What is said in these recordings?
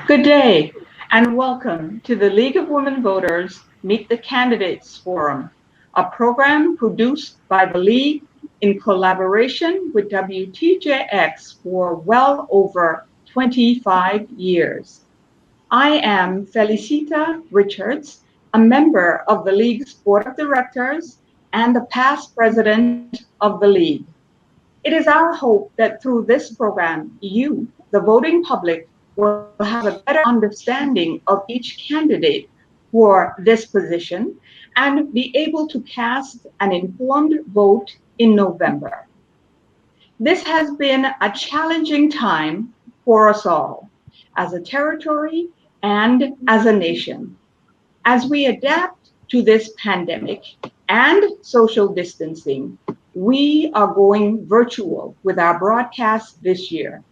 Good day and welcome to the League of Women Voters Meet the Candidates Forum, a program produced by the League in collaboration with WTJX for well over 25 years. I am Felicita Richards, a member of the League's Board of Directors and the past president of the League. It is our hope that through this program, you, the voting public, will have a better understanding of each candidate for this position and be able to cast an informed vote in November. This has been a challenging time for us all as a territory and as a nation. As we adapt to this pandemic and social distancing, we are going virtual with our broadcast this year.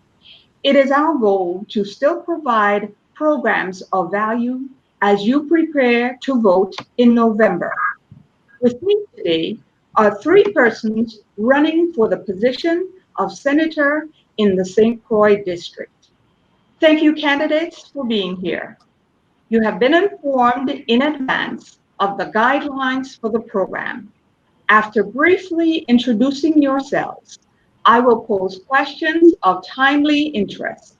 It is our goal to still provide programs of value as you prepare to vote in November. With me today are three persons running for the position of senator in the St. Croix district. Thank you, candidates, for being here. You have been informed in advance of the guidelines for the program. After briefly introducing yourselves, I will pose questions of timely interest.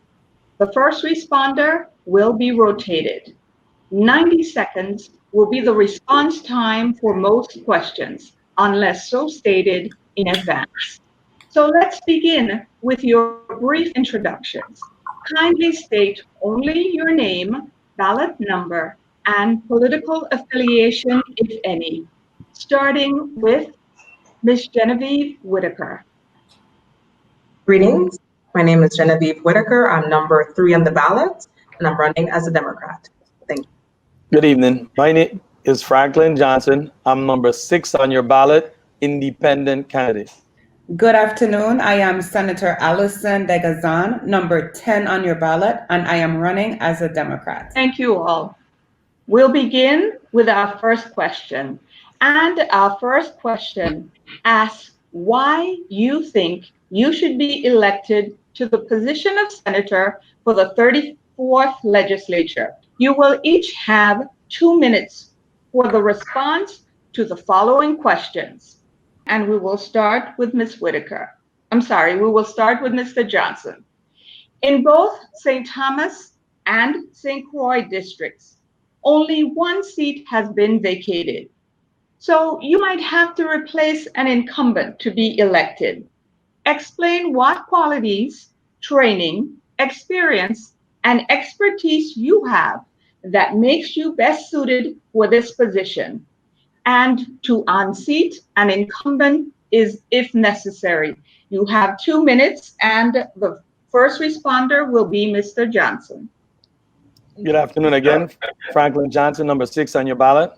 The first responder will be rotated. 90 seconds will be the response time for most questions, unless so stated in advance. So let's begin with your brief introductions. Kindly state only your name, ballot number, and political affiliation, if any, starting with Ms. Genevieve Whitaker. Greetings. My name is Genevieve Whitaker. I'm number 3 on the ballot, and I'm running as a Democrat. Thank you. Good evening. My name is Franklin Johnson. I'm number 6 on your ballot, independent candidate. Good afternoon. I am Senator Allison DeGazon, number 10 on your ballot, and I am running as a Democrat. Thank you all. We'll begin with our first question. And our first question asks why you think you should be elected to the position of senator for the 34th legislature. You will each have 2 minutes for the response to the following questions. And we will start with Ms. Whitaker. We will start with Mr. Johnson. In both St. Thomas and St. Croix districts, only one seat has been vacated. So you might have to replace an incumbent to be elected. Explain what qualities, training, experience, and expertise you have that makes you best suited for this position. And to unseat an incumbent is if necessary. You have 2 minutes, and the first responder will be Mr. Johnson. Good afternoon again. Franklin Johnson, number 6 on your ballot.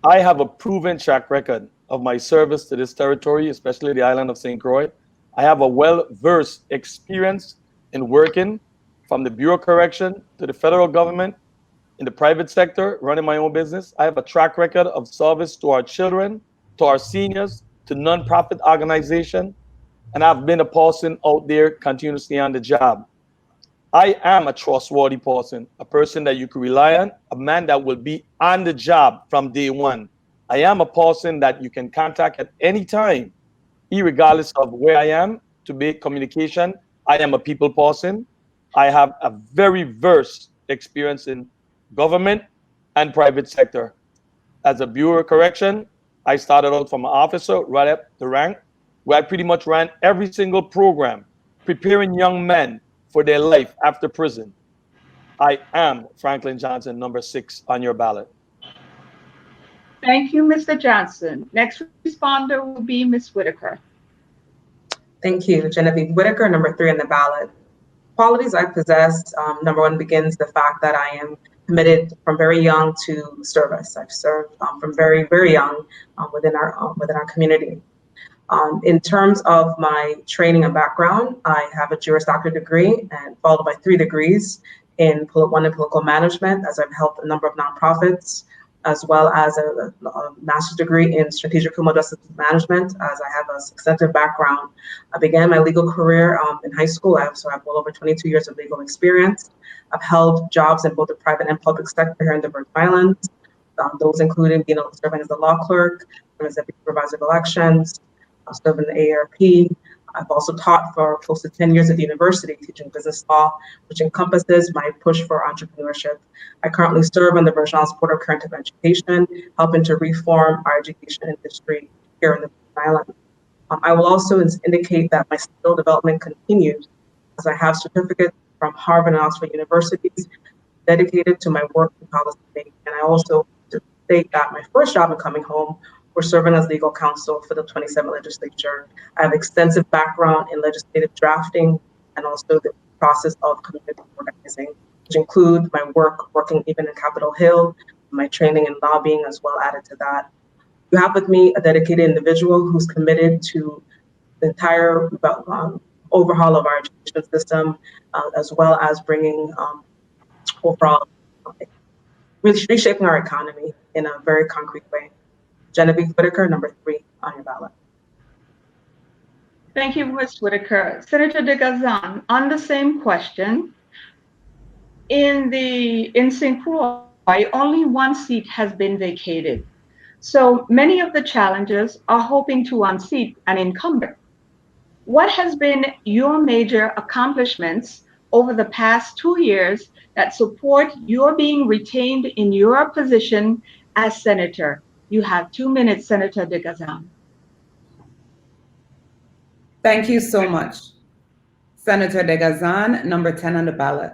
I have a proven track record of my service to this territory, especially the island of St. Croix. I have a well-versed experience in working from the Bureau of Correction to the federal government, in the private sector, running my own business. I have a track record of service to our children, to our seniors, to nonprofit organizations, and I've been a person out there continuously on the job. I am a trustworthy person, a person that you can rely on, a man that will be on the job from day one. I am a person that you can contact at any time, irregardless of where I am, to make communication. I am a people person. I have a very versed experience in government and private sector. As a Bureau of Correction, I started out from an officer right up the rank, where I pretty much ran every single program, preparing young men for their life after prison. I am Franklin Johnson, number 6 on your ballot. Thank you, Mr. Johnson. Next responder will be Ms. Whitaker. Thank you. Genevieve Whitaker, number 3 on the ballot. Qualities I possess, number 1 begins the fact that I am committed from very young to service. I've served from very, very young within our community. In terms of my training and background, I have a Juris Doctorate degree and followed by 3 degrees in one in political management, as I've helped a number of nonprofits as well as a master's degree in strategic criminal justice management, as I have a extensive background. I began my legal career in high school, so I have well over 22 years of legal experience. I've held jobs in both the private and public sector here in the Virgin Islands, those including serving as a law clerk, as a supervisor of elections, serving the ARP. I've also taught for close to 10 years at the university teaching business law, which encompasses my push for entrepreneurship. I currently serve on the Virgin Islands Board of Current Education, helping to reform our education industry here in the Virgin Islands. I will also indicate that my skill development continues as I have certificates from Harvard and Oxford universities dedicated to my work in policy making. And I also state that my first job in coming home was serving as legal counsel for the 27th Legislature. I have extensive background in legislative drafting and also the process of community organizing, which include my work working even in Capitol Hill, my training in lobbying as well added to that. You have with me a dedicated individual who's committed to the entire overhaul of our education system, as well as bringing overall reshaping our economy in a very concrete way. Genevieve Whitaker, number 3 on your ballot. Thank you, Ms. Whitaker. Senator DeGazon, on the same question, in St. Croix, only one seat has been vacated. So many of the challengers are hoping to unseat an incumbent. What has been your major accomplishments over the past 2 years that support your being retained in your position as senator? You have 2 minutes, Senator DeGazon. Thank you so much. Senator DeGazon, number 10 on the ballot.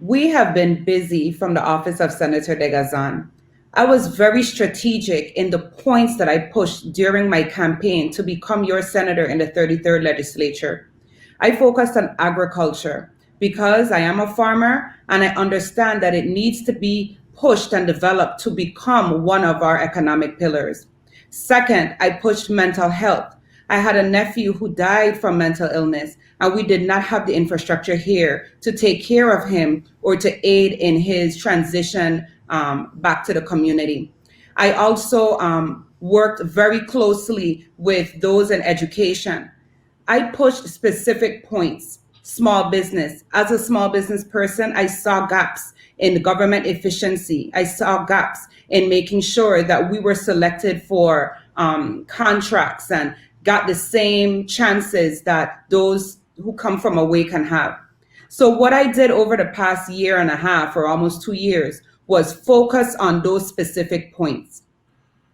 We have been busy from the office of Senator DeGazon. I was very strategic in the points that I pushed during my campaign to become your senator in the 33rd Legislature. I focused on agriculture because I am a farmer and I understand that it needs to be pushed and developed to become one of our economic pillars. Second, I pushed mental health. I had a nephew who died from mental illness, and we did not have the infrastructure here to take care of him or to aid in his transition back to the community. I also worked very closely with those in education. I pushed specific points. Small business. As a small business person, I saw gaps in government efficiency. I saw gaps in making sure that we were selected for contracts and got the same chances that those who come from away can have. So what I did over the past year and a half, or almost 2 years, was focus on those specific points.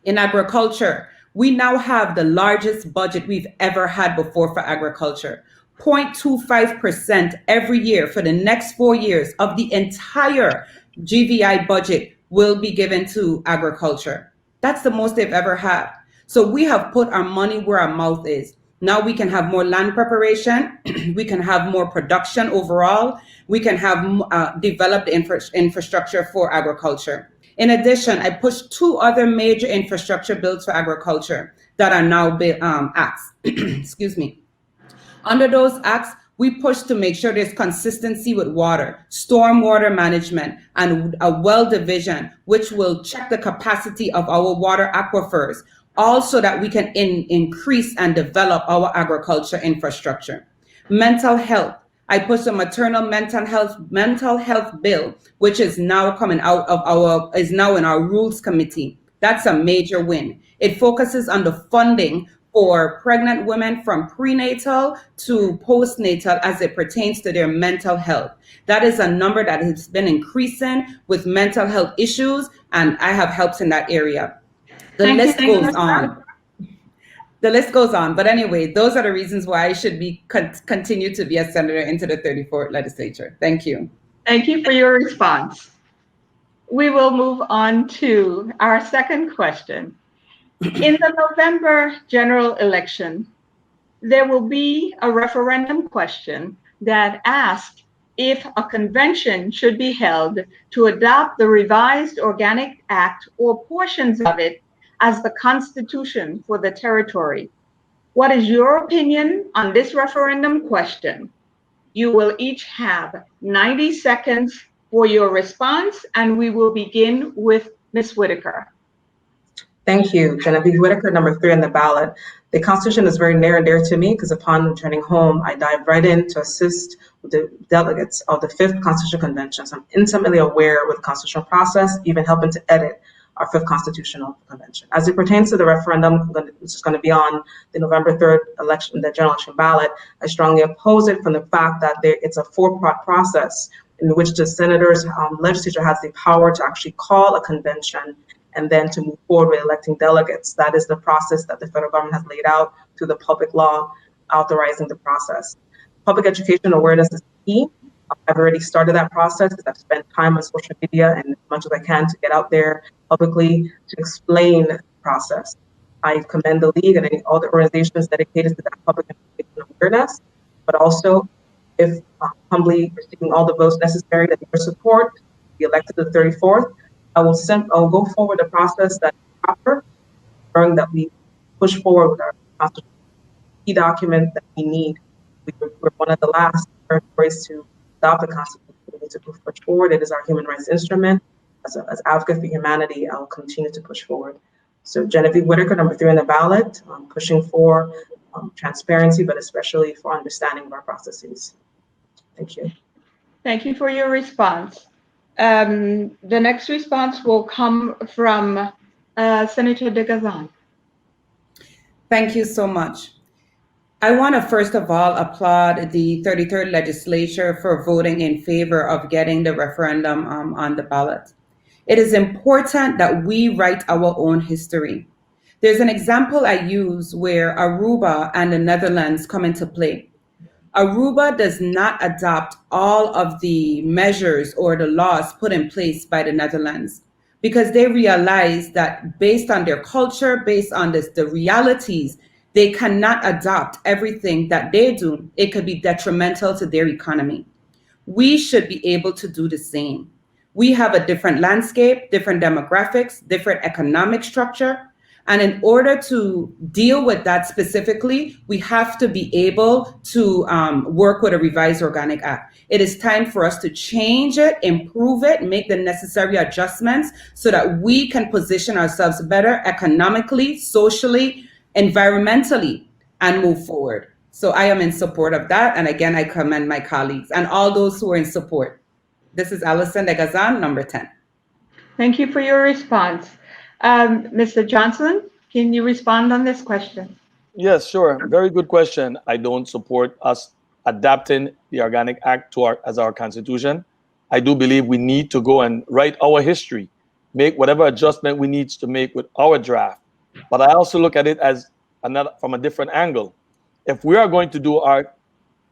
In agriculture, we now have the largest budget we've ever had before for agriculture. 0.25% every year for the next 4 years of the entire GVI budget will be given to agriculture. That's the most they've ever had. So we have put our money where our mouth is. Now we can have more land preparation, we can have more production overall, we can have developed infrastructure for agriculture. In addition, I pushed 2 other major infrastructure bills for agriculture that are now acts. Excuse me. Under those acts, we push to make sure there's consistency with water, stormwater management, and a well division, which will check the capacity of our water aquifers, all so that we can increase and develop our agriculture infrastructure. Mental health. I pushed a maternal mental health bill, which is now coming out of is now in our rules committee. That's a major win. It focuses on the funding for pregnant women from prenatal to postnatal as it pertains to their mental health. That is a number that has been increasing with mental health issues, and I have helped in that area. The list goes on. The list goes on. But anyway, those are the reasons why I should be continue to be a senator into the 34th Legislature. Thank you. Thank you for your response. We will move on to our second question. In the November general election, there will be a referendum question that asks if a convention should be held to adopt the revised Organic Act or portions of it as the constitution for the territory. What is your opinion on this referendum question? You will each have 90 seconds for your response, and we will begin with Ms. Whitaker. Thank you. Genevieve Whitaker, number 3 on the ballot. The Constitution is very near and dear to me because upon returning home, I dived right in to assist with the delegates of the 5th Constitutional Convention. So I'm intimately aware with the constitutional process, even helping to edit our 5th Constitutional Convention. As it pertains to the referendum, which is going to be on the November 3rd election, the general election ballot, I strongly oppose it from the fact that it's a 4-part process in which the senators, legislature has the power to actually call a convention and then to move forward with electing delegates. That is the process that the federal government has laid out through the public law authorizing the process. Public education awareness is key. I've already started that process because I've spent time on social media and as much as I can to get out there publicly to explain the process. I commend the League and all the organizations dedicated to that public education awareness, but also if humbly receiving all the votes necessary that your support be elected the 34th, I will go forward the process that is proper, ensuring that we push forward with our key document that we need. We're one of the last territories to adopt the Constitution. We need to push forward. It is our human rights instrument. As advocate for humanity, I will continue to push forward. So Genevieve Whitaker, number 3 on the ballot, pushing for transparency, but especially for understanding of our processes. Thank you. Thank you for your response. The next response will come from Senator DeGazon. Thank you so much. I want to first of all applaud the 33rd Legislature for voting in favor of getting the referendum on the ballot. It is important that we write our own history. There's an example I use where Aruba and the Netherlands come into play. Aruba does not adopt all of the measures or the laws put in place by the Netherlands because they realize that based on their culture, based on the realities, they cannot adopt everything that they do. It could be detrimental to their economy. We should be able to do the same. We have a different landscape, different demographics, different economic structure. And in order to deal with that specifically, we have to be able to work with a revised Organic Act. It is time for us to change it, improve it, make the necessary adjustments so that we can position ourselves better economically, socially, environmentally, and move forward. So I am in support of that. And again, I commend my colleagues and all those who are in support. This is Allison DeGazon, number 10. Thank you for your response. Mr. Johnson, can you respond on this question? Yes, sure. Very good question. I don't support us adapting the Organic Act to as our constitution. I do believe we need to go and write our history, make whatever adjustment we need to make with our draft. But I also look at it as from a different angle. If we are going to do our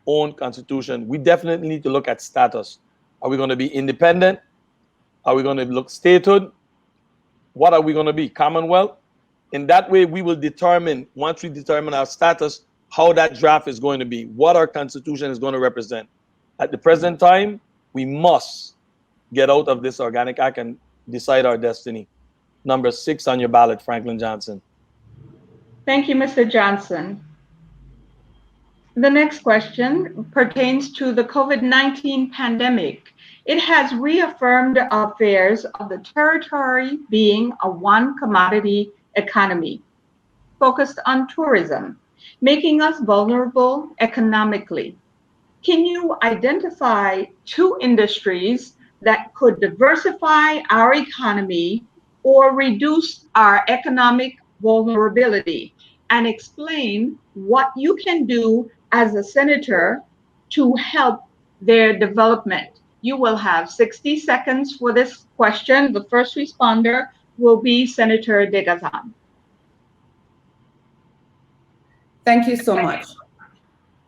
own constitution, we definitely need to look at status. Are we going to be independent? Are we going to look statehood? What are we going to be? Commonwealth? In that way, we will determine, once we determine our status, how that draft is going to be, what our constitution is going to represent. At the present time, we must get out of this Organic Act and decide our destiny. Number 6 on your ballot, Franklin Johnson. Thank you, Mr. Johnson. The next question pertains to the COVID-19 pandemic. It has reaffirmed the affairs of the territory being a one commodity economy focused on tourism, making us vulnerable economically. Can you identify 2 industries that could diversify our economy or reduce our economic vulnerability, and explain what you can do as a senator to help their development? You will have 60 seconds for this question. The first responder will be Senator DeGazon. Thank you so much.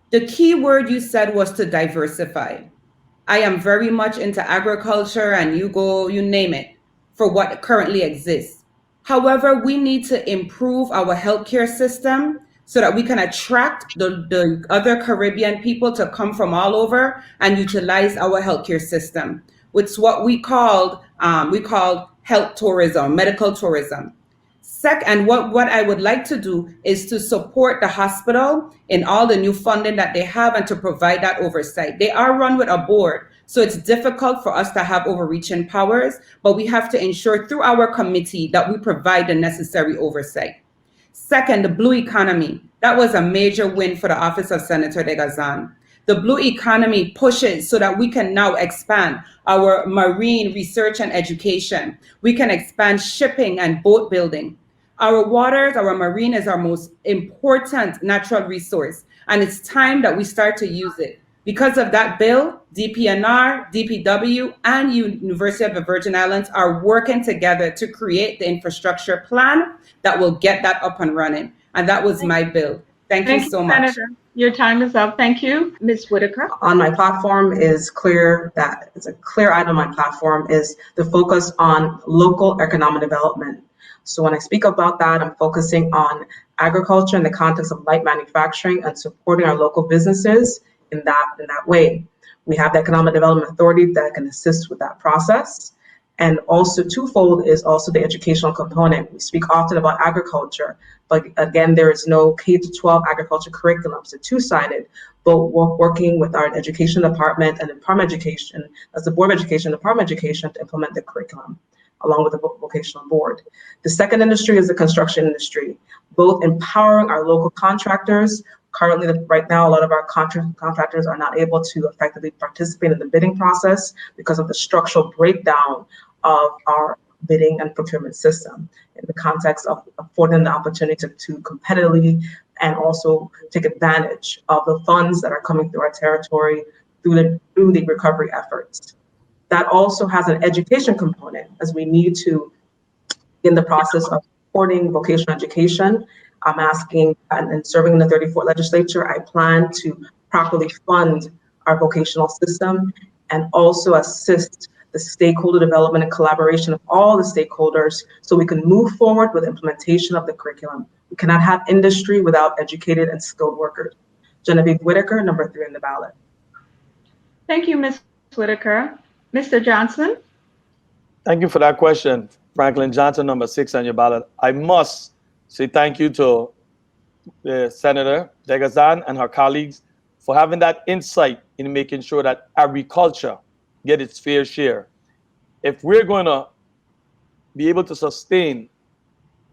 The key word you said was to diversify. I am very much into agriculture, and you name it, for what currently exists. However, we need to improve our healthcare system so that we can attract the other Caribbean people to come from all over and utilize our healthcare system. It's what we called health tourism, medical tourism. And what I would like to do is to support the hospital in all the new funding that they have and to provide that oversight. They are run with a board, So it's difficult for us to have overreaching powers, but we have to ensure through our committee that we provide the necessary oversight. Second, the blue economy. That was a major win for the office of Senator DeGazon. The blue economy pushes so that we can now expand our marine research and education. We can expand shipping and boat building. Our waters, our marine is our most important natural resource, and it's time that we start to use it. Because of that bill, DPNR, DPW, and University of the Virgin Islands are working together to create the infrastructure plan that will get that up and running. And that was my bill. Thank you so much. Senator. Your time is up. Thank you. Ms. Whitaker. On my platform is clear, that it's a clear item on my platform is the focus on local economic development. So when I speak about that, I'm focusing on agriculture in the context of light manufacturing and supporting our local businesses in that way. We have the Economic Development Authority that can assist with that process. And also twofold is also the educational component. We speak often about agriculture, but again, there is no K-12 agriculture curriculum. So two-sided, but we're working with our education department and Department of Education, as the Board of Education, Department of Education, to implement the curriculum along with the vocational board. The second industry is the construction industry, both empowering our local contractors. Currently, right now, a lot of our contractors are not able to effectively participate in the bidding process because of the structural breakdown of our bidding and procurement system in the context of affording the opportunity to competitively and also take advantage of the funds that are coming through our territory through the recovery efforts. That also has an education component, as we need to, in the process of supporting vocational education. I'm asking, and serving in the 34th Legislature, I plan to properly fund our vocational system and also assist the stakeholder development and collaboration of all the stakeholders so we can move forward with implementation of the curriculum. We cannot have industry without educated and skilled workers. Genevieve Whitaker, number 3 in the ballot. Thank you, Ms. Whitaker. Mr. Johnson. Thank you for that question. Franklin Johnson, number 6 on your ballot. I must say thank you to Senator DeGazon and her colleagues for having that insight in making sure that agriculture get its fair share. If we're going to be able to sustain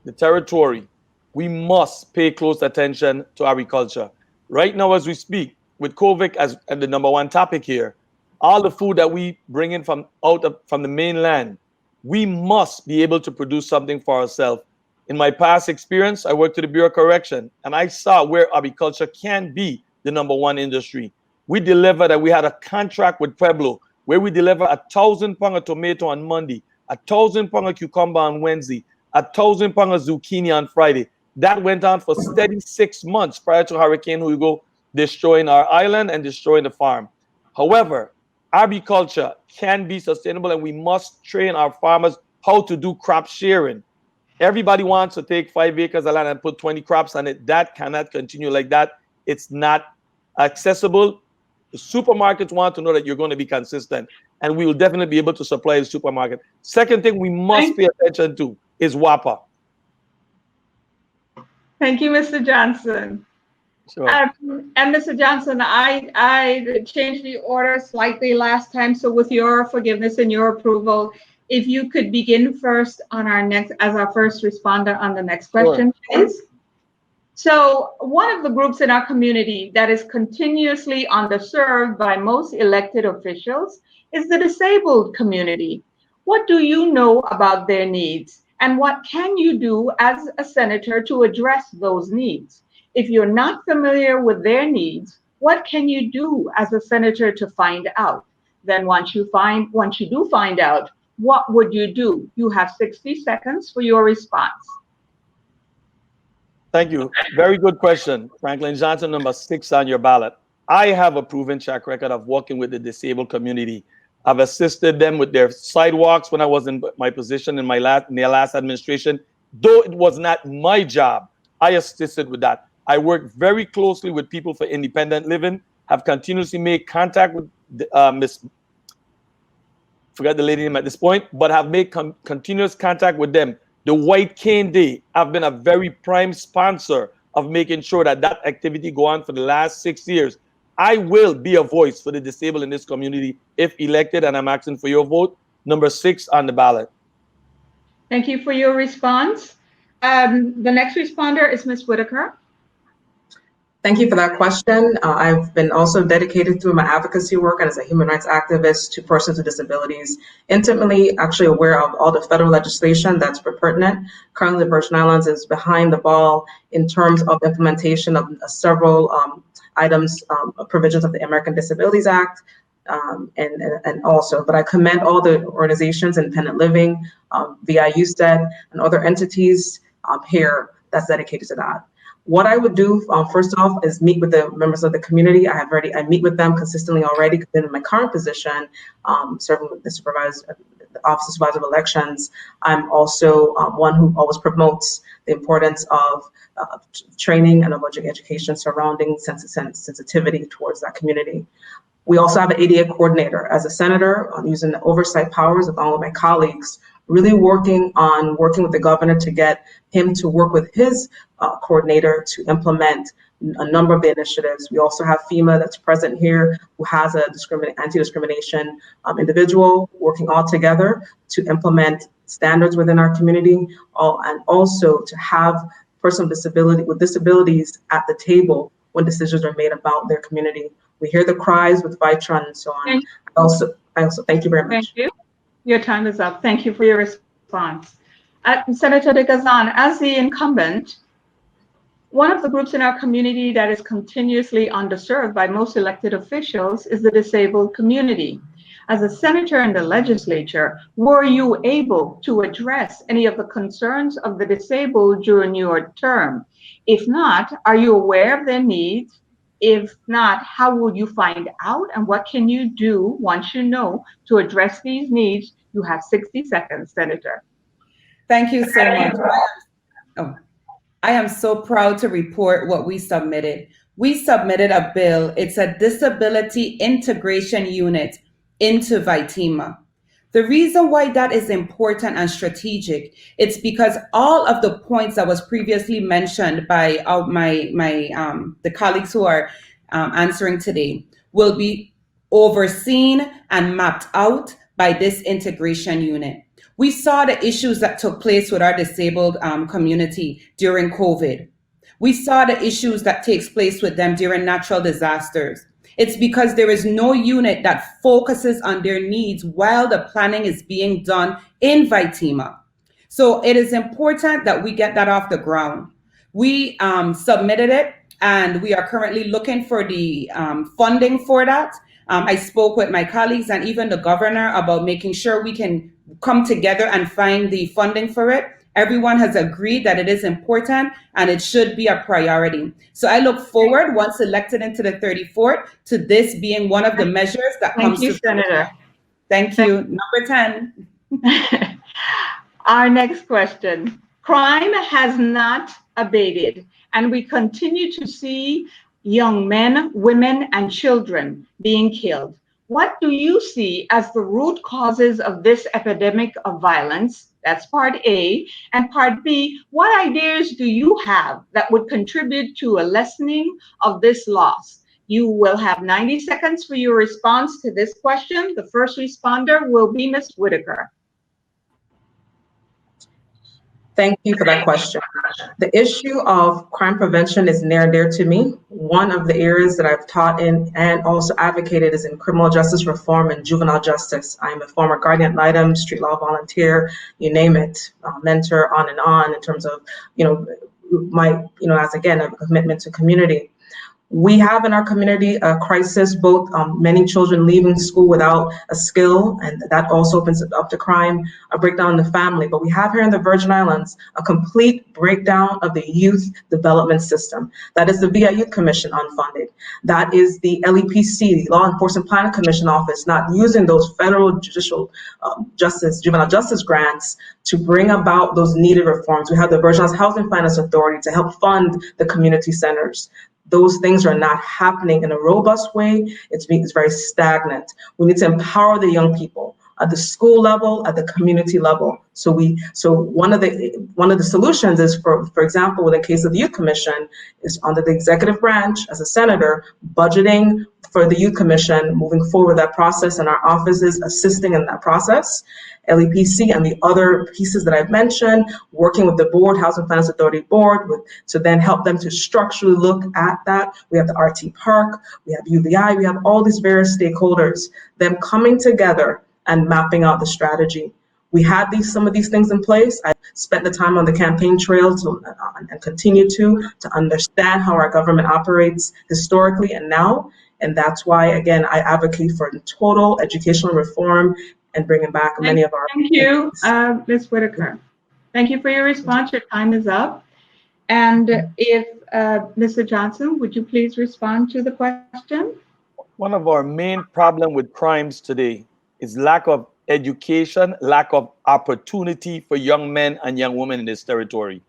the territory, we must pay close attention to agriculture. Right now, as we speak, with COVID as the number 1 topic here, all the food that we bring in from the mainland, we must be able to produce something for ourselves. In my past experience, I worked at the Bureau of Correction, and I saw where agriculture can be the number 1 industry. We delivered, and we had a contract with Pueblo where we deliver 1,000 pounds of tomato on Monday, 1,000 pounds of cucumber on Wednesday, 1,000 pounds of zucchini on Friday. That went on for steady 6 months prior to Hurricane Hugo destroying our island and destroying the farm. However, agriculture can be sustainable, and we must train our farmers how to do crop sharing. Everybody wants to take 5 acres of land and put 20 crops on it. That cannot continue like that. It's not accessible. The supermarkets want to know that you're going to be consistent, and we will definitely be able to supply the supermarket. Second thing we must pay attention to is WAPA. Thank you, Mr. Johnson. Sure. And Mr. Johnson, I changed the order slightly last time, so with your forgiveness and your approval, if you could begin first on as our first responder on the next question, please. So one of the groups in our community that is continuously underserved by most elected officials is the disabled community. What do you know about their needs? And what can you do as a senator to address those needs? If you're not familiar with their needs, what can you do as a senator to find out? Then once you do find out, what would you do? You have 60 seconds for your response. Thank you. Very good question. Franklin Johnson, number 6 on your ballot. I have a proven track record of working with the disabled community. I've assisted them with their sidewalks when I was in my position in their last administration. Though it was not my job, I assisted with that. I work very closely with people for independent living, have continuously made contact with forgot the lady name at this point, but have made continuous contact with them. The White Cane Day, I've been a very prime sponsor of making sure that activity go on for the last 6 years. I will be a voice for the disabled in this community if elected, and I'm asking for your vote. Number 6 on the ballot. Thank you for your response. The next responder is Ms. Whitaker. Thank you for that question. I've been also dedicated through my advocacy work and as a human rights activist to persons with disabilities, intimately actually aware of all the federal legislation that's pertinent. Currently, the Virgin Islands is behind the ball in terms of implementation of several items, provisions of the American Disabilities Act, and also, but I commend all the organizations, Independent Living, VIUSTED, and other entities here that's dedicated to that. What I would do, first off, is meet with the members of the community. I meet with them consistently already, because in my current position, serving with the Office of Supervisor of Elections, I'm also one who always promotes the importance of training and of education surrounding sensitivity towards that community. We also have an ADA coordinator. As a senator, I'm using the oversight powers along with my colleagues, really working with the governor to get him to work with his coordinator to implement a number of the initiatives. We also have FEMA that's present here, who has a anti-discrimination individual working all together to implement standards within our community, and also to have persons with disabilities at the table when decisions are made about their community. We hear the cries with Vitron and so on. I also thank you very much. Thank you. Your time is up. Thank you for your response. Senator DeGazon, as the incumbent, one of the groups in our community that is continuously underserved by most elected officials is the disabled community. As a senator in the legislature, were you able to address any of the concerns of the disabled during your term? If not, are you aware of their needs? If not, how will you find out, and what can you do once you know to address these needs? You have 60 seconds, Senator. Thank you so much. I am so proud to report what we submitted. We submitted a bill. It's a disability integration unit into VITEMA. The reason why that is important and strategic, it's because all of the points that was previously mentioned by the colleagues who are answering today will be overseen and mapped out by this integration unit. We saw the issues that took place with our disabled community during COVID. We saw the issues that takes place with them during natural disasters. It's because there is no unit that focuses on their needs while the planning is being done in VITEMA. So it is important that we get that off the ground. We submitted it, and we are currently looking for the funding for that. I spoke with my colleagues and even the governor about making sure we can come together and find the funding for it. Everyone has agreed that it is important and it should be a priority. So I look forward, once elected into the 34th, to this being one of the measures that comes to. Thank you, Senator. Thank you. Number 10. Our next question. Crime has not abated, and we continue to see young men, women, and children being killed. What do you see as the root causes of this epidemic of violence? That's part A. And part B, what ideas do you have that would contribute to a lessening of this loss? You will have 90 seconds for your response to this question. The first responder will be Ms. Whitaker. Thank you for that question. The issue of crime prevention is near and dear to me. One of the areas that I've taught in and also advocated is in criminal justice reform and juvenile justice. I am a former guardian ad litem, street law volunteer, you name it, mentor, on and on, in terms of, as again, a commitment to community. We have in our community a crisis, both many children leaving school without a skill, and that also opens it up to crime, a breakdown in the family. But we have here in the Virgin Islands a complete breakdown of the youth development system. That is the VI Youth Commission unfunded. That is the LEPC, the Law Enforcement Planning Commission Office, not using those federal judicial juvenile justice grants to bring about those needed reforms. We have the Virgin Islands Housing Finance Authority to help fund the community centers. Those things are not happening in a robust way. It's very stagnant. We need to empower the young people. at the school level, at the community level. So one of the solutions is, for example, in the case of the Youth Commission, is under the executive branch as a senator, budgeting for the Youth Commission, moving forward that process, and our offices assisting in that process. LEPC and the other pieces that I've mentioned, working with the board, Housing Finance Authority board, to then help them to structurally look at that. We have the RT Park, we have UBI, we have all these various stakeholders, them coming together and mapping out the strategy. We had some of these things in place. I spent the time on the campaign trail and continue to understand how our government operates historically and now. And that's why, again, I advocate for total educational reform and bringing back many of our— Thank you, Ms. Whitaker. Thank you for your response. Your time is up. And if Mr. Johnson, would you please respond to the question? One of our main problem with crimes today is lack of education, lack of opportunity for young men and young women in this territory.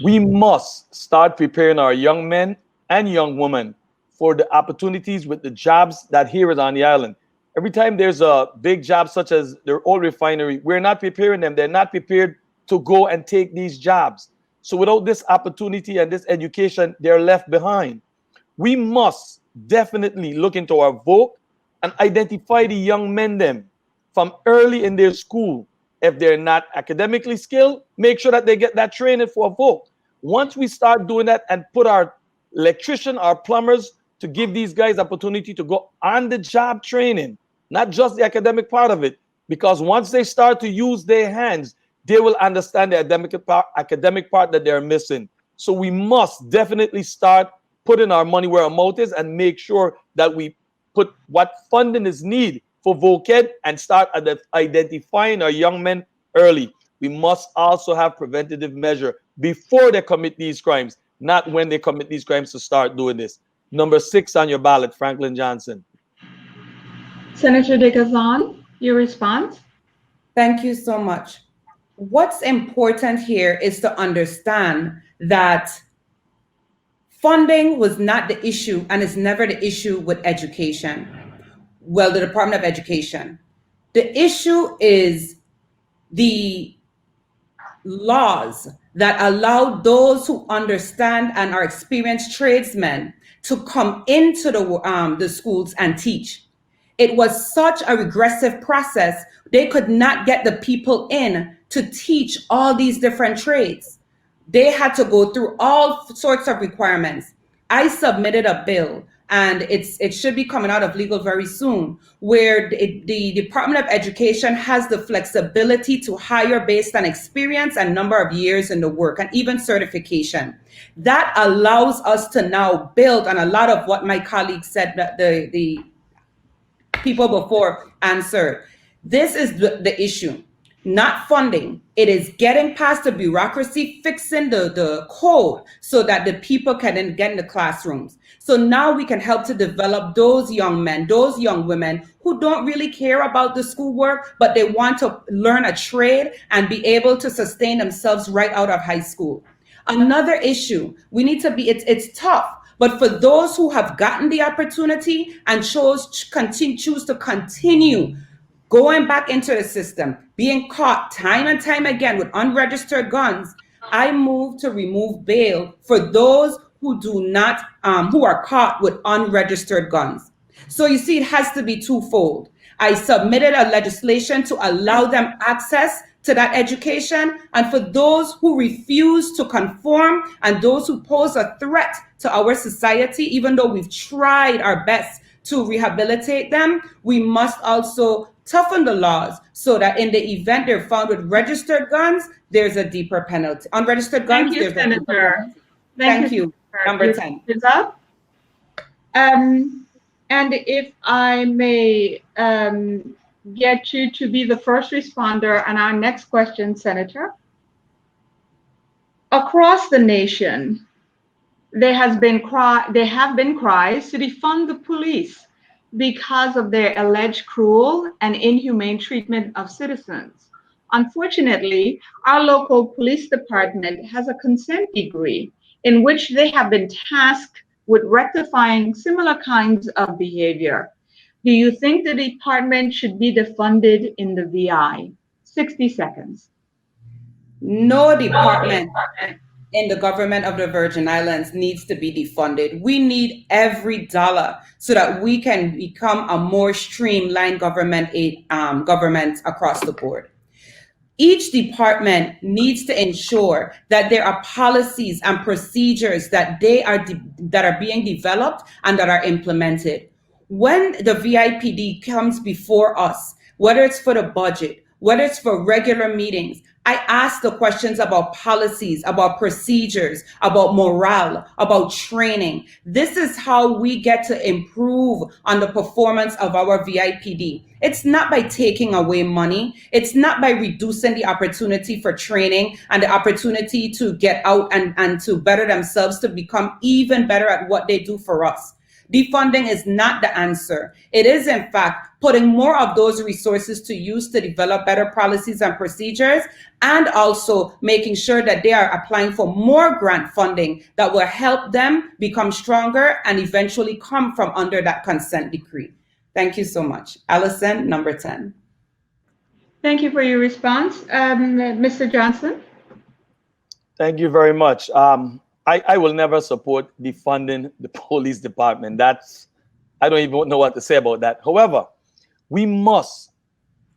We must start preparing our young men and young women for the opportunities with the jobs that here is on the island. Every time there's a big job such as the oil refinery, we're not preparing them. They're not prepared to go and take these jobs. So without this opportunity and this education, they're left behind. We must definitely look into our vote and identify the young men them from early in their school. If they're not academically skilled, make sure that they get that training for a vote. Once we start doing that and put our electrician, our plumbers, to give these guys opportunity to go on the job training, not just the academic part of it, because once they start to use their hands, they will understand the academic part that they're missing. So we must definitely start putting our money where our mouth is and make sure that we put what funding is needed for VOCED and start identifying our young men early. We must also have preventative measure before they commit these crimes, not when they commit these crimes to start doing this. Number 6 on your ballot, Franklin Johnson. Senator DeGazon, your response? Thank you so much. What's important here is to understand that funding was not the issue and is never the issue with education. Well, the Department of Education. The issue is the laws that allow those who understand and are experienced tradesmen to come into the schools and teach. It was such a regressive process. They could not get the people in to teach all these different trades. They had to go through all sorts of requirements. I submitted a bill, and it should be coming out of legal very soon, where the Department of Education has the flexibility to hire based on experience and number of years in the work, and even certification. That allows us to now build on a lot of what my colleague said, that the people before answered. This is the issue, not funding. It is getting past the bureaucracy, fixing the code so that the people can then get in the classrooms. So now we can help to develop those young men, those young women who don't really care about the schoolwork, but they want to learn a trade and be able to sustain themselves right out of high school. Another issue, we need to be, it's tough, but for those who have gotten the opportunity and choose to continue going back into the system, being caught time and time again with unregistered guns, I move to remove bail for those who do not, who are caught with unregistered guns. So you see, it has to be twofold. I submitted a legislation to allow them access to that education, and for those who refuse to conform and those who pose a threat to our society, even though we've tried our best to rehabilitate them, we must also toughen the laws so that in the event they're found with registered guns, there's a deeper penalty. Unregistered guns, Thank you, Senator. Thank you. Number 10. Is up. And if I may get you to be the first responder on our next question, Senator. Across the nation, there have been cries to defund the police because of their alleged cruel and inhumane treatment of citizens. Unfortunately, our local police department has a consent decree in which they have been tasked with rectifying similar kinds of behavior. Do you think the department should be defunded in the VI? 60 seconds. No department in the government of the Virgin Islands needs to be defunded. We need every dollar so that we can become a more streamlined government across the board. Each department needs to ensure that there are policies and procedures that are being developed and that are implemented. When the VIPD comes before us, whether it's for the budget, whether it's for regular meetings, I ask the questions about policies, about procedures, about morale, about training. This is how we get to improve on the performance of our VIPD. It's not by taking away money. It's not by reducing the opportunity for training and the opportunity to get out and to better themselves, to become even better at what they do for us. Defunding is not the answer. It is, in fact, putting more of those resources to use to develop better policies and procedures, and also making sure that they are applying for more grant funding that will help them become stronger and eventually come from under that consent decree. Thank you so much. Allison, number 10. Thank you for your response. Mr. Johnson? Thank you very much. I will never support defunding the police department. I don't even know what to say about that. However, we must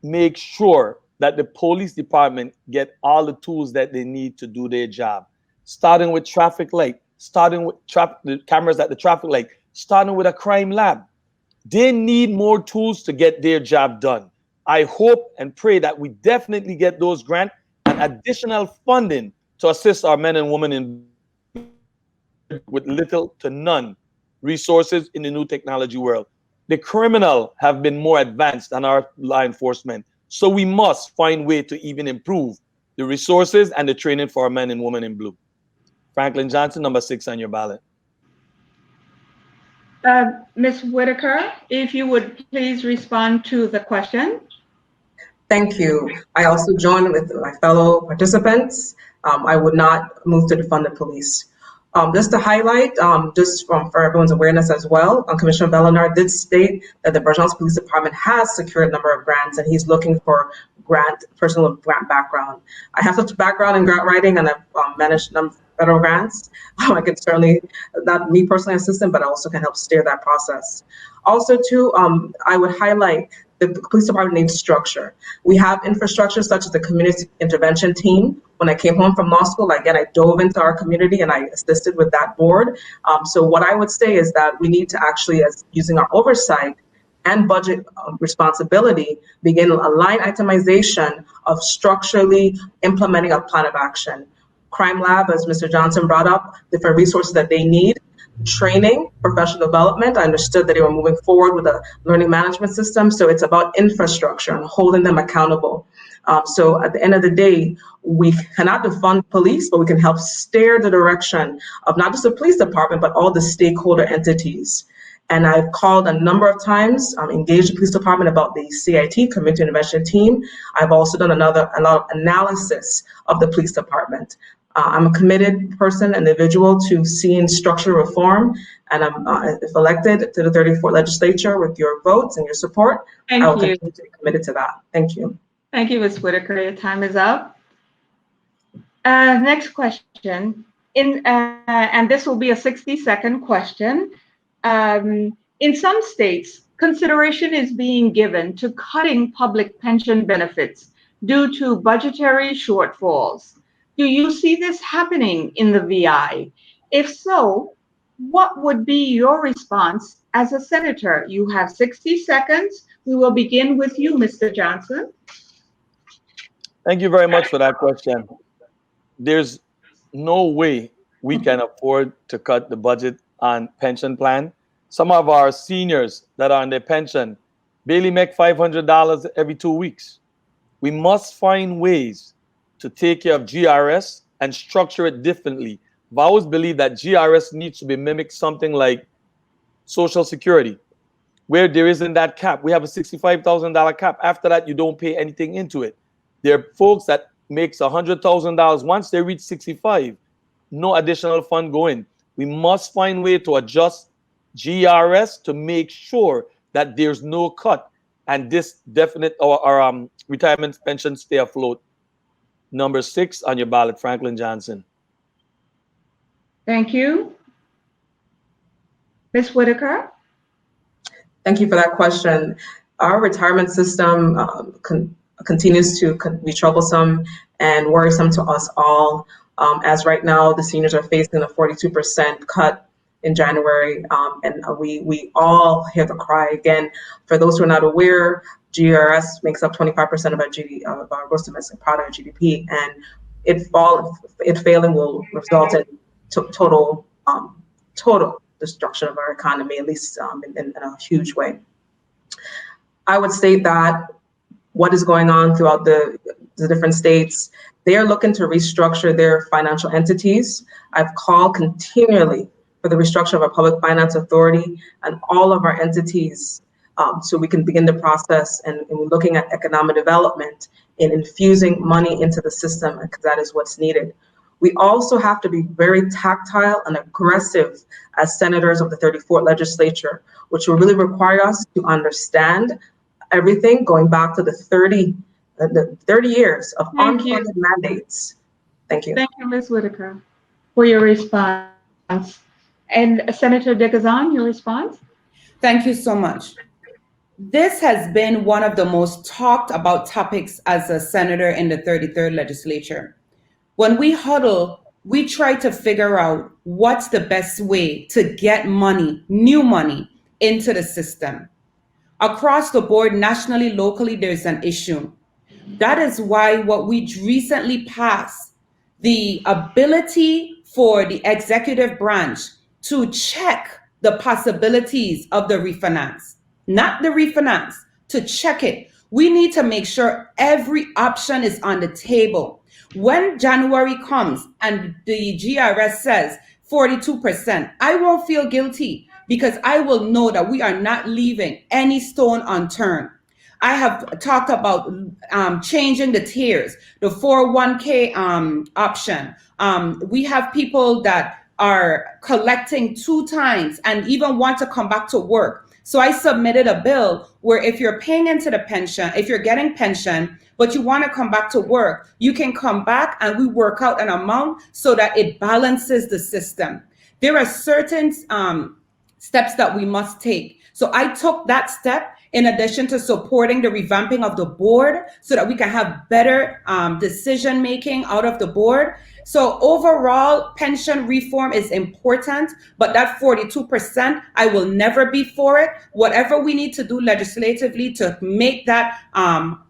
make sure that the police department get all the tools that they need to do their job, starting with traffic light, starting with the cameras at the traffic light, starting with a crime lab. They need more tools to get their job done. I hope and pray that we definitely get those grants and additional funding to assist our men and women with little to none resources in the new technology world. The criminal have been more advanced than our law enforcement. So we must find way to even improve the resources and the training for our men and women in blue. Franklin Johnson, number 6 on your ballot. Ms. Whitaker, if you would please respond to the question. Thank you. I also join with my fellow participants. I would not move to defund the police. Just to highlight, for everyone's awareness as well, Commissioner Bellinar did state that the Virgin Islands Police Department has secured a number of grants, and he's looking for personal grant background. I have such a background in grant writing, and I've managed federal grants. I can certainly, not me personally assist them, but I also can help steer that process. Also, too, I would highlight the police department needs structure. We have infrastructure such as the community intervention team. When I came home from law school, again, I dove into our community and I assisted with that board. So what I would say is that we need to actually, as using our oversight and budget responsibility, begin a line itemization of structurally implementing a plan of action. Crime lab, as Mr. Johnson brought up, different resources that they need. Training, professional development. I understood that they were moving forward with a learning management system. So it's about infrastructure and holding them accountable. So at the end of the day, we cannot defund police, but we can help steer the direction of not just the police department, but all the stakeholder entities. And I've called a number of times, engaged the police department about the CIT, Community Intervention Team. I've also done a lot of analysis of the police department. I'm a committed individual to seeing structural reform, and I'm, if elected to the 34th Legislature with your votes and your support, I will continue to be committed to that. Thank you. Thank you, Ms. Whitaker. Your time is up. Next question, and this will be a 60-second question. In some states, consideration is being given to cutting public pension benefits due to budgetary shortfalls. Do you see this happening in the VI? If so, what would be your response as a senator? You have 60 seconds. We will begin with you, Mr. Johnson. Thank you very much for that question. There's no way we can afford to cut the budget on pension plan. Some of our seniors that are on their pension barely make $500 every 2 weeks. We must find ways to take care of GRS and structure it differently. I've always believed that GRS needs to be mimicked something like Social Security, where there isn't that cap. We have a $65,000 cap. After that, you don't pay anything into it. There are folks that makes $100,000 once they reach 65, no additional fund going. We must find a way to adjust GRS to make sure that there's no cut and this definite or retirement pension stay afloat. Number 6 on your ballot, Franklin Johnson. Thank you. Ms. Whitaker? Thank you for that question. Our retirement system continues to be troublesome and worrisome to us all. As right now, the seniors are facing a 42% cut in January, and we all hear the cry. Again, for those who are not aware, GRS makes up 25% of our gross domestic product, GDP, and it failing will result in total destruction of our economy, at least in a huge way. I would state that what is going on throughout the different states, they are looking to restructure their financial entities. I've called continually for the restructure of our Public Finance Authority and all of our entities so we can begin the process and we're looking at economic development and infusing money into the system because that is what's needed. We also have to be very tactile and aggressive as senators of the 34th Legislature, which will really require us to understand everything going back to the 30 years of unfunded mandates. Thank you. Thank you, Ms. Whitaker, for your response. And Senator DeGazon, your response? Thank you so much. This has been one of the most talked about topics as a senator in the 33rd Legislature. When we huddle, we try to figure out what's the best way to get money, new money, into the system. Across the board, nationally, locally, there's an issue. That is why what we recently passed, the ability for the executive branch to check the possibilities of the refinance, not the refinance, to check it. We need to make sure every option is on the table. When January comes and the GRS says 42%, I won't feel guilty because I will know that we are not leaving any stone unturned. I have talked about changing the tiers, the 401k option. We have people that are collecting 2 times and even want to come back to work. So I submitted a bill where if you're paying into the pension, if you're getting pension, but you want to come back to work, you can come back and we work out an amount so that it balances the system. There are certain steps that we must take. So I took that step in addition to supporting the revamping of the board so that we can have better decision making out of the board. So overall, pension reform is important, but that 42%, I will never be for it. Whatever we need to do legislatively to make that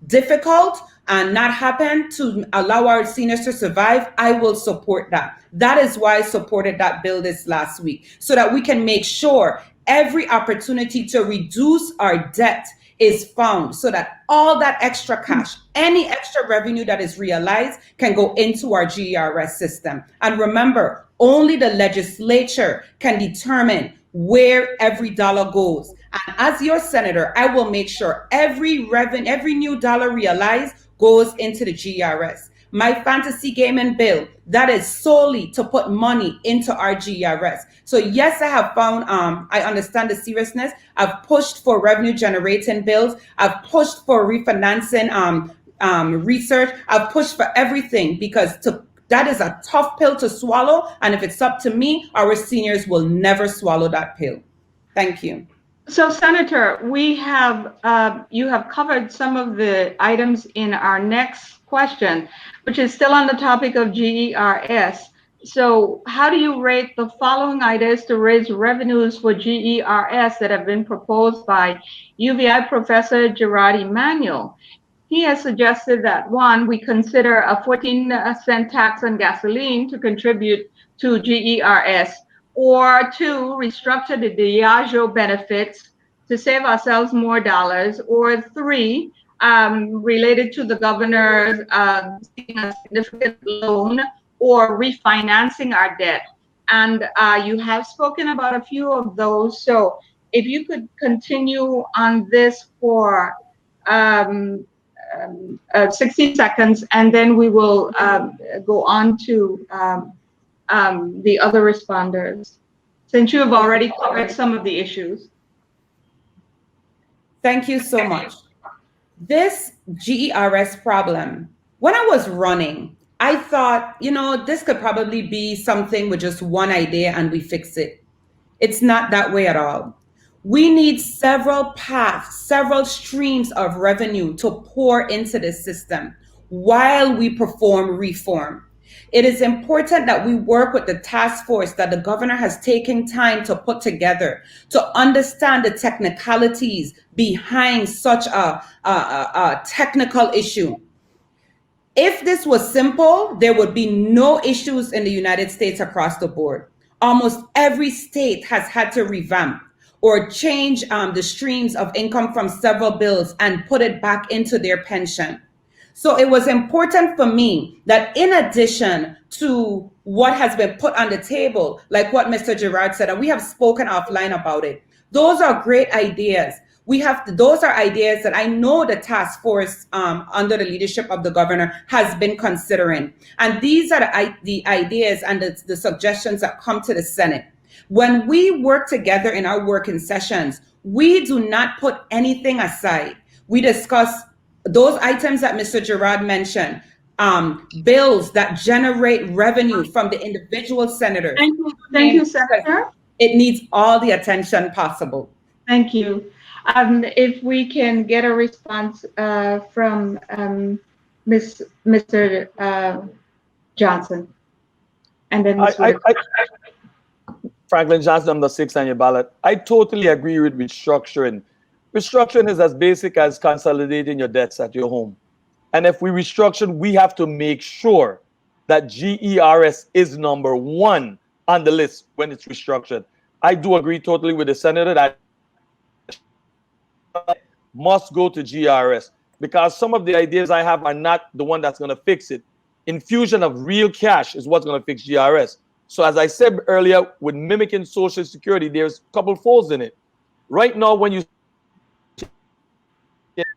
difficult and not happen to allow our seniors to survive, I will support that. That is why I supported that bill this last week, so that we can make sure every opportunity to reduce our debt is found so that all that extra cash, any extra revenue that is realized can go into our GERS system. And remember, only the legislature can determine where every dollar goes. And as your senator, I will make sure every new dollar realized goes into the GERS. My fantasy gaming bill, that is solely to put money into our GERS. So yes, I have found, I understand the seriousness. I've pushed for revenue generating bills. I've pushed for refinancing research. I've pushed for everything because that is a tough pill to swallow. And if it's up to me, our seniors will never swallow that pill. Thank you. So, Senator, we have you have covered some of the items in our next question, which is still on the topic of GERS. So, how do you rate the following ideas to raise revenues for GERS that have been proposed by UVI Professor Gerard Emanuel? He has suggested that 1, we consider a 14-cent tax on gasoline to contribute to GERS. Or 2, restructure the DeGazon benefits to save ourselves more dollars. Or 3, related to the governor's seeking a significant loan or refinancing our debt. And you have spoken about a few of those. So if you could continue on this for 60 seconds, and then we will go on to the other responders, since you have already covered some of the issues. Thank you so much. This GERS problem, when I was running, I thought, this could probably be something with just one idea and we fix it. It's not that way at all. We need several paths, several streams of revenue to pour into this system while we perform reform. It is important that we work with the task force that the governor has taken time to put together to understand the technicalities behind such a technical issue. If this was simple, there would be no issues in the United States across the board. Almost every state has had to revamp or change the streams of income from several bills and put it back into their pension. So it was important for me that in addition to what has been put on the table, like what Mr. Gerard said, and we have spoken offline about it, those are great ideas. Those are ideas that I know the task force under the leadership of the governor has been considering. And these are the ideas and the suggestions that come to the Senate. When we work together in our working sessions, we do not put anything aside. We discuss those items that Mr. Gerard mentioned, bills that generate revenue from the individual senators. Thank you, Senator. It needs all the attention possible. Thank you. If we can get a response from Mr. Johnson, and then Franklin Johnson, number 6 on your ballot. I totally agree with restructuring. Restructuring is as basic as consolidating your debts at your home. And if we restructure, we have to make sure that GERS is number 1 on the list when it's restructured. I do agree totally with the senator that must go to GERS because some of the ideas I have are not the one that's going to fix it. Infusion of real cash is what's going to fix GERS. So as I said earlier, with mimicking Social Security, there's a couple folds in it. Right now,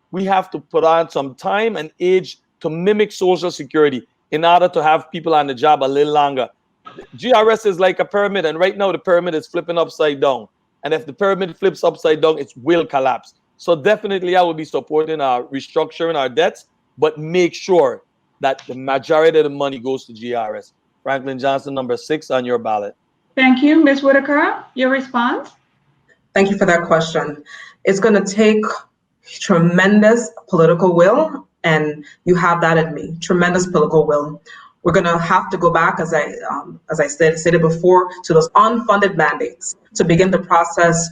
we have to put on some time and age to mimic Social Security in order to have people on the job a little longer. GRS is like a pyramid, and right now the pyramid is flipping upside down. And if the pyramid flips upside down, it will collapse. So definitely I will be supporting our restructuring our debts, but make sure that the majority of the money goes to GRS. Franklin Johnson, number 6 on your ballot. Thank you. Ms. Whitaker, your response? Thank you for that question. It's going to take tremendous political will, and you have that in me, tremendous political will. We're going to have to go back, as I stated before, to those unfunded mandates to begin the process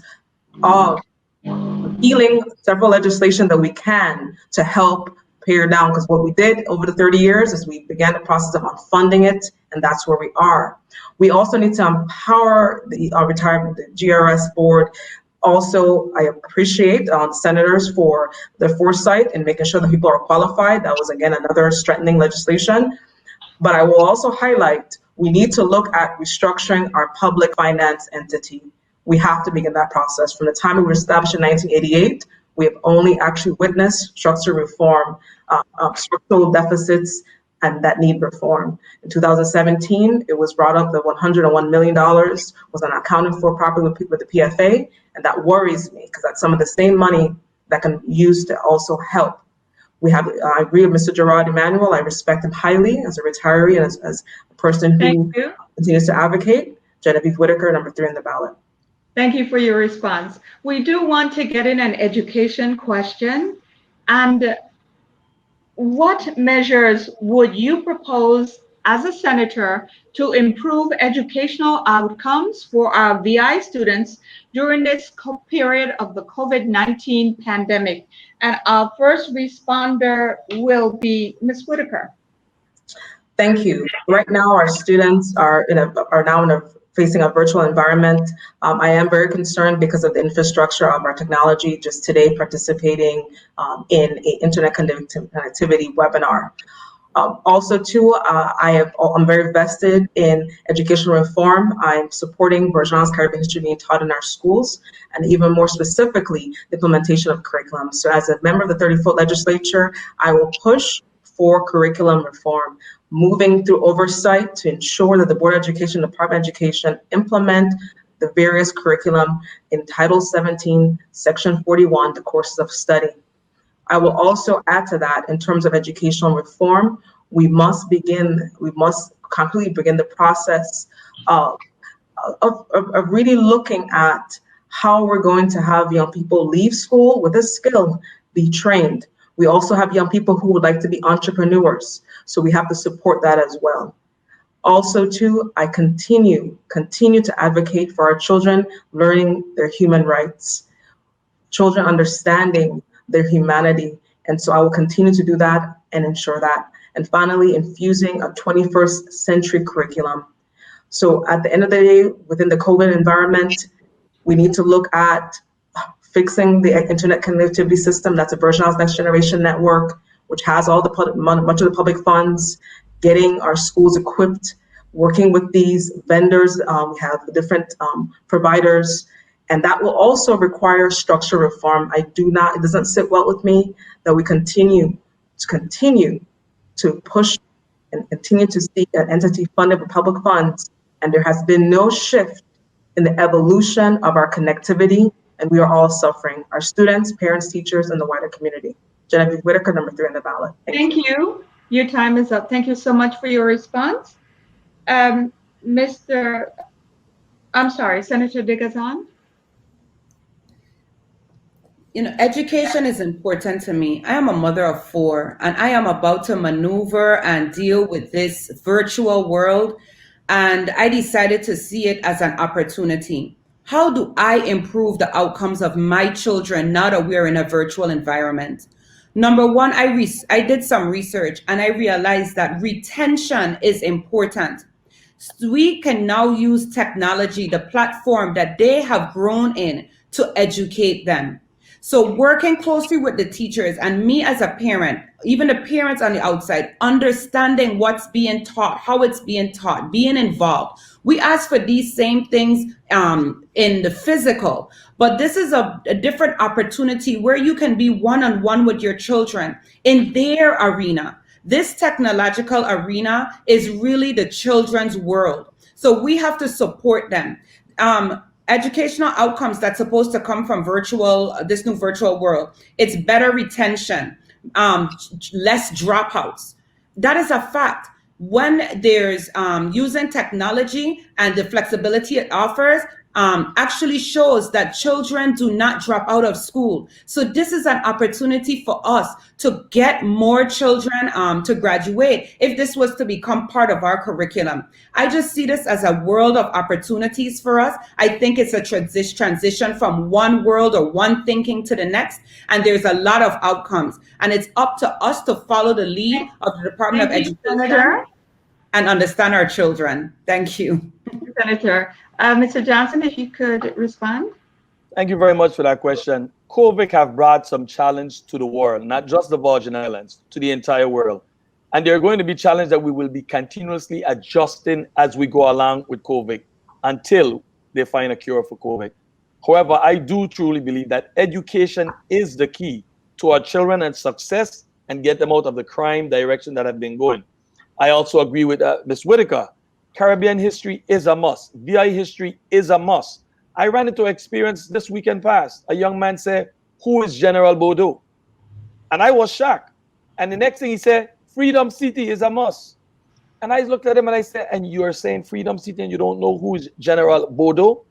of repealing several legislation that we can to help pare down, because what we did over the 30 years is we began the process of unfunding it, and that's where we are. We also need to empower the retirement, the GRS board. Also, I appreciate senators for their foresight in making sure that people are qualified. That was, again, another strengthening legislation. But I will also highlight, we need to look at restructuring our public finance entity. We have to begin that process. From the time we were established in 1988, we have only actually witnessed structural reform, structural deficits, and that need reform. In 2017, it was brought up that $101 million was not accounted for properly with the PFA, and that worries me because that's some of the same money that can be used to also help. I agree with Mr. Gerard Emanuel. I respect him highly as a retiree and as a person who continues to advocate. Genevieve Whitaker, number 3 on the ballot. Thank you for your response. We do want to get in an education question. And what measures would you propose as a senator to improve educational outcomes for our VI students during this period of the COVID-19 pandemic? And our first responder will be Ms. Whitaker. Thank you. Right now, our students are now facing a virtual environment. I am very concerned because of the infrastructure of our technology. Just today, participating in an internet connectivity webinar. Also, too, I'm very vested in educational reform. I'm supporting Bourgeois Caribbean history being taught in our schools, and even more specifically, the implementation of curriculum. So as a member of the 34th Legislature, I will push for curriculum reform, moving through oversight to ensure that the Board of Education, Department of Education implement the various curriculum in Title 17, Section 41, the courses of study. I will also add to that, in terms of educational reform, we must completely begin the process of really looking at how we're going to have young people leave school with a skill, be trained. We also have young people who would like to be entrepreneurs, so we have to support that as well. Also, too, I continue to advocate for our children learning their human rights, children understanding their humanity. And so I will continue to do that and ensure that. And finally, infusing a 21st century curriculum. So at the end of the day, within the COVID environment, we need to look at fixing the internet connectivity system. That's a Virgin Islands Next Generation Network, which has all the much of the public funds, getting our schools equipped, working with these vendors. We have different providers, and that will also require structural reform. It doesn't sit well with me that we continue to push and continue to seek an entity funded with public funds, and there has been no shift in the evolution of our connectivity, and we are all suffering, our students, parents, teachers, and the wider community. Genevieve Whitaker, number 3 on the ballot. Thank you. Your time is up. Thank you so much for your response. Senator DeGazon. You know, education is important to me. I am a mother of 4, and I am about to maneuver and deal with this virtual world. And I decided to see it as an opportunity. How do I improve the outcomes of my children now that we're in a virtual environment? Number one, I did some research and I realized that retention is important. We can now use technology, the platform that they have grown in, to educate them. So working closely with the teachers and me as a parent, even the parents on the outside, understanding what's being taught, how it's being taught, being involved. We ask for these same things in the physical, but this is a different opportunity where you can be one-on-one with your children in their arena. This technological arena is really the children's world. So we have to support them. Educational outcomes that's supposed to come from this new virtual world. It's better retention, less dropouts. That is a fact. When there's using technology and the flexibility it offers, actually shows that children do not drop out of school. So this is an opportunity for us to get more children to graduate if this was to become part of our curriculum. I just see this as a world of opportunities for us. I think it's a transition from one world or one thinking to the next, and there's a lot of outcomes. And it's up to us to follow the lead of the Department of Education and understand our children. Thank you. Senator. Mr. Johnson, if you could respond. Thank you very much for that question. COVID have brought some challenge to the world, not just the Virgin Islands, to the entire world. And there are going to be challenges that we will be continuously adjusting as we go along with COVID until they find a cure for COVID. However, I do truly believe that education is the key to our children and success and get them out of the crime direction that have been going. I also agree with Ms. Whitaker. Caribbean history is a must. VI history is a must. I ran into an experience this weekend past. A young man said, "Who is General Bordeaux?" And I was shocked. And the next thing he said, "Freedom City is a must." And I looked at him and I said, "And you are saying Freedom City and you don't know who is General Bordeaux?"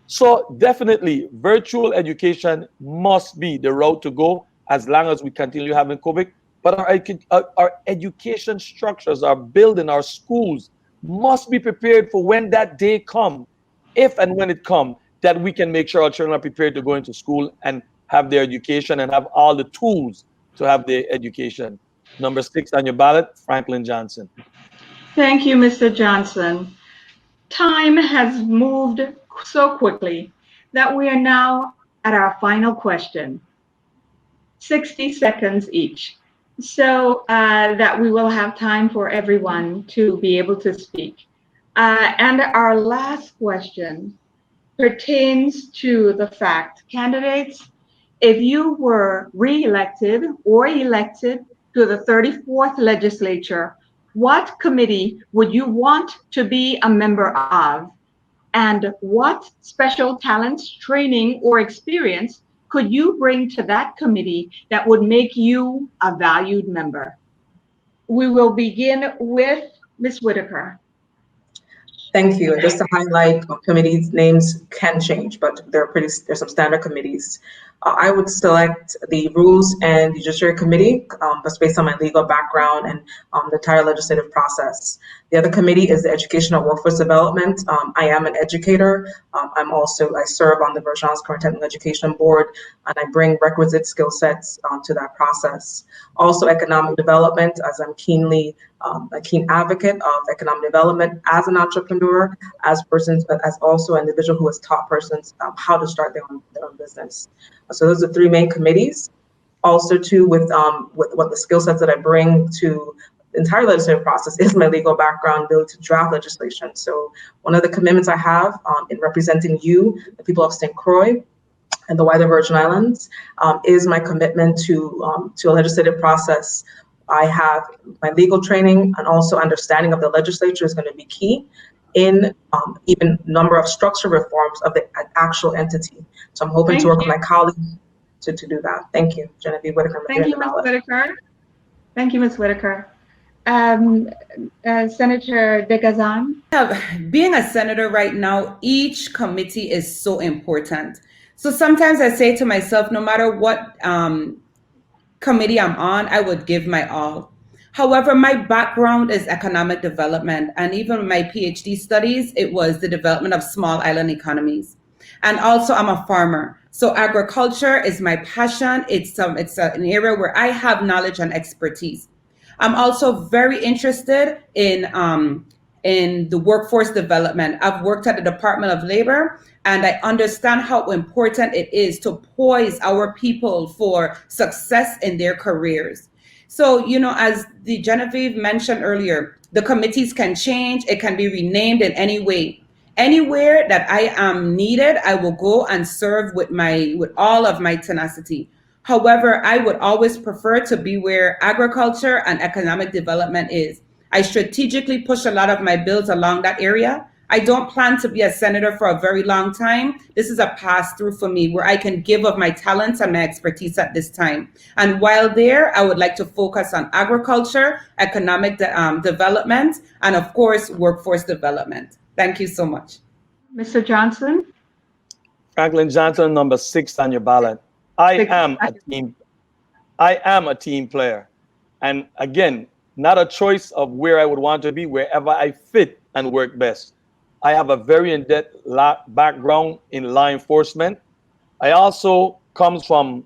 So definitely virtual education must be the route to go as long as we continue having COVID. But our education structures, our building, our schools must be prepared for when that day comes, if and when it comes, that we can make sure our children are prepared to go into school and have their education and have all the tools to have their education. Number 6 on your ballot, Franklin Johnson. Thank you, Mr. Johnson. Time has moved so quickly that we are now at our final question. 60 seconds each, so that we will have time for everyone to be able to speak. And our last question pertains to the fact, candidates, if you were re-elected or elected to the 34th Legislature, what committee would you want to be a member of? And what special talents, training, or experience could you bring to that committee that would make you a valued member? We will begin with Ms. Whitaker. Thank you. And just to highlight, committees names can change, but there's some standard committees. I would select the Rules and Judiciary Committee, that's based on my legal background and the entire legislative process. The other committee is the Educational Workforce Development. I am an educator. I serve on the Virgin Islands Current Technical Education Board, and I bring requisite skill sets to that process. Also, economic development, as I'm a keen advocate of economic development as an entrepreneur, as also an individual who has taught persons how to start their own business. So those are three main committees. Also, too, with what the skill sets that I bring to the entire legislative process is my legal background, ability to draft legislation. So one of the commitments I have in representing you, the people of St. Croix and the wider Virgin Islands, is my commitment to a legislative process. I have my legal training and also understanding of the legislature is going to be key in even number of structural reforms of the actual entity. So I'm hoping to work with my colleagues to do that. Thank you, Genevieve Whitaker. Thank you, Ms. Whitaker. Thank you, Ms. Whitaker. Senator DeGazon. Being a senator right now, each committee is so important. So sometimes I say to myself, no matter what committee I'm on, I would give my all. However, my background is economic development, and even my PhD studies, it was the development of small island economies. And also I'm a farmer. So agriculture is my passion. It's an area where I have knowledge and expertise. I'm also very interested in the workforce development. I've worked at the Department of Labor, and I understand how important it is to poise our people for success in their careers. So, as the Genevieve mentioned earlier, the committees can change. It can be renamed in any way. Anywhere that I am needed, I will go and serve with all of my tenacity. However, I would always prefer to be where agriculture and economic development is. I strategically push a lot of my bills along that area. I don't plan to be a senator for a very long time. This is a pass-through for me where I can give of my talents and my expertise at this time. And while there, I would like to focus on agriculture, economic development, and of course, workforce development. Thank you so much. Mr. Johnson. Franklin Johnson, number 6 on your ballot. I am a team player. And again, not a choice of where I would want to be, wherever I fit and work best. I have a very in-depth background in law enforcement. I also comes from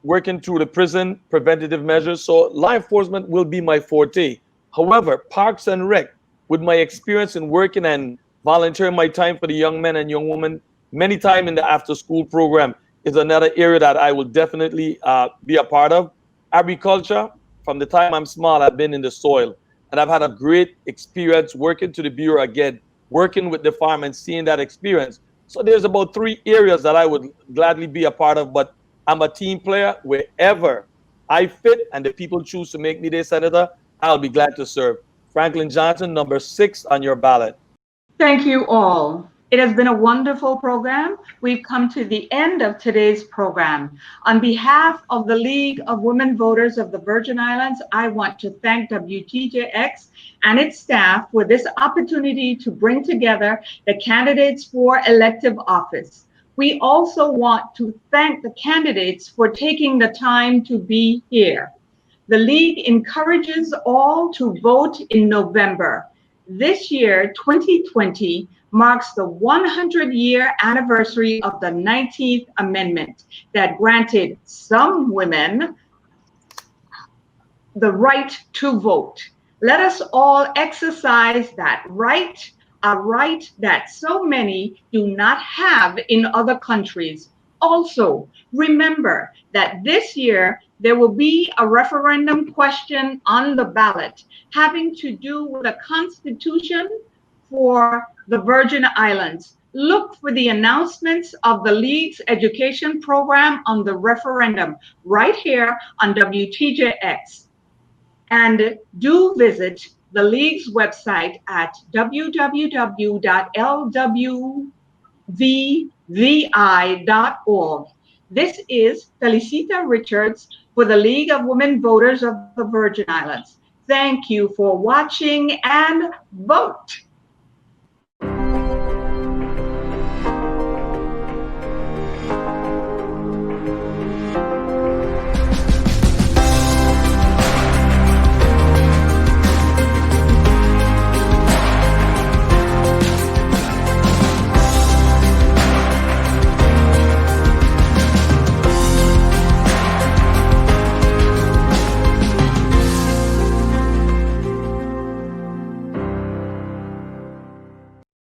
working through the prison preventative measures, so law enforcement will be my forte. However, Parks and Rec, with my experience in working and volunteering my time for the young men and young women, many times in the after-school program, is another area that I will definitely be a part of. Agriculture, from the time I'm small, I've been in the soil, and I've had a great experience working to the Bureau again, working with the farm and seeing that experience. So there's about 3 areas that I would gladly be a part of, but I'm a team player. Wherever I fit and the people choose to make me their senator, I'll be glad to serve. Franklin Johnson, number 6 on your ballot. Thank you all. It has been a wonderful program. We've come to the end of today's program. On behalf of the League of Women Voters of the Virgin Islands, I want to thank WTJX and its staff for this opportunity to bring together the candidates for elective office. We also want to thank the candidates for taking the time to be here. The League encourages all to vote in November. This year, 2020, marks the 100-year anniversary of the 19th Amendment that granted some women the right to vote. Let us all exercise that right, a right that so many do not have in other countries. Also, remember that this year there will be a referendum question on the ballot having to do with a constitution for the Virgin Islands. Look for the announcements of the League's education program on the referendum right here on WTJX. And do visit the League's website at www.lwvvi.org. This is Felicita Richards for the League of Women Voters of the Virgin Islands. Thank you for watching and vote.